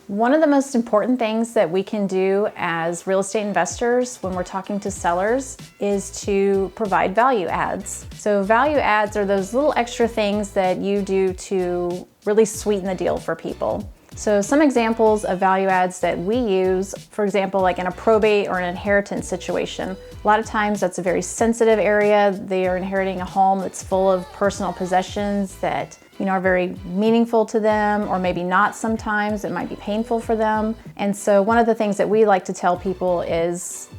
One of the most important things that we can do as real estate investors when we're talking to sellers is to provide value adds. So value adds are those little extra things that you do to really sweeten the deal for people. So some examples of value adds that we use, for example, like in a probate or an inheritance situation, a lot of times that's a very sensitive area. They are inheriting a home that's full of personal possessions that are very meaningful to them, or maybe not sometimes. It might be painful for them. And so one of the things that we like to tell people is,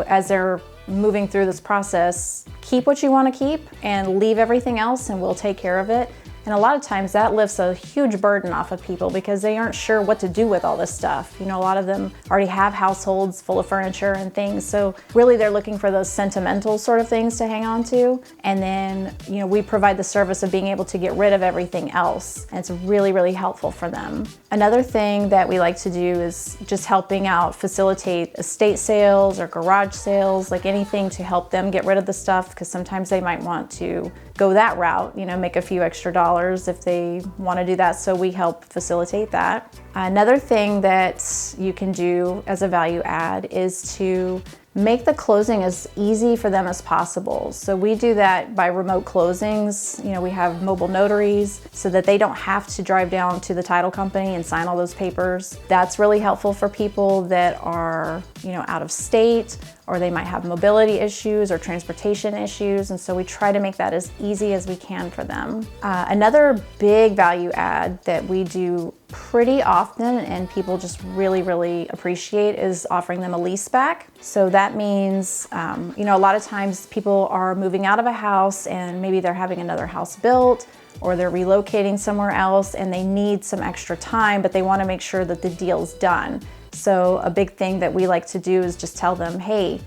as they're moving through this process, keep what you want to keep and leave everything else and we'll take care of it. And a lot of times that lifts a huge burden off of people because they aren't sure what to do with all this stuff. A lot of them already have households full of furniture and things. So really they're looking for those sentimental sort of things to hang on to. And then, we provide the service of being able to get rid of everything else. And it's really, really helpful for them. Another thing that we like to do is just helping out facilitate estate sales or garage sales, like anything to help them get rid of the stuff, because sometimes they might want to go that route, make a few extra dollars if they want to do that. So we help facilitate that. Another thing that you can do as a value add is to make the closing as easy for them as possible. So we do that by remote closings. We have mobile notaries so that they don't have to drive down to the title company and sign all those papers. That's really helpful for people that are, out of state, or they might have mobility issues or transportation issues. And so we try to make that as easy as we can for them. Another big value add that we do pretty often and people just really, really appreciate is offering them a leaseback. So that means, a lot of times people are moving out of a house and maybe they're having another house built, or they're relocating somewhere else and they need some extra time, but they want to make sure that the deal's done. So a big thing that we like to do is just tell them, hey,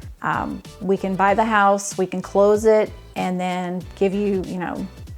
we can buy the house, we can close it, and then give you,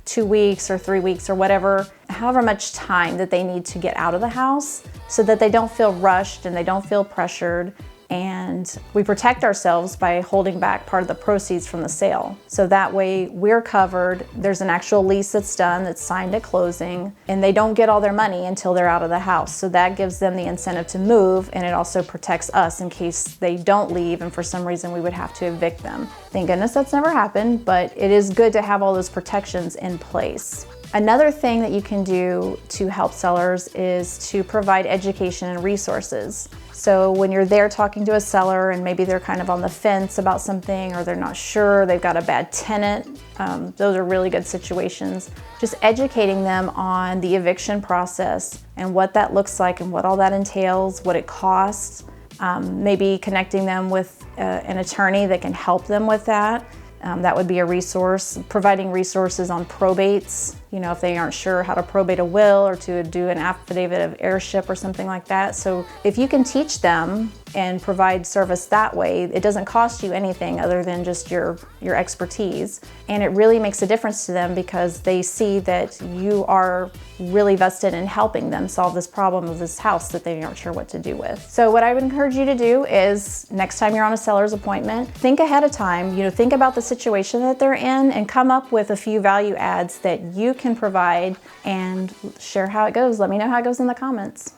2 weeks or 3 weeks or whatever, however much time that they need to get out of the house so that they don't feel rushed and they don't feel pressured. And we protect ourselves by holding back part of the proceeds from the sale. So that way we're covered. There's an actual lease that's done, that's signed at closing, and they don't get all their money until they're out of the house. So that gives them the incentive to move, and it also protects us in case they don't leave and for some reason we would have to evict them. Thank goodness that's never happened, but it is good to have all those protections in place. Another thing that you can do to help sellers is to provide education and resources. So when you're there talking to a seller and maybe they're kind of on the fence about something, or they're not sure, they've got a bad tenant, those are really good situations. Just educating them on the eviction process and what that looks like and what all that entails, what it costs, maybe connecting them with an attorney that can help them with that. That would be a resource. Providing resources on probates, if they aren't sure how to probate a will or to do an affidavit of heirship or something like that. So if you can teach them and provide service that way, it doesn't cost you anything other than just your expertise. And it really makes a difference to them because they see that you are really vested in helping them solve this problem of this house that they aren't sure what to do with. So what I would encourage you to do is next time you're on a seller's appointment, think ahead of time, think about the situation that they're in and come up with a few value adds that you can provide and share how it goes. Let me know how it goes in the comments.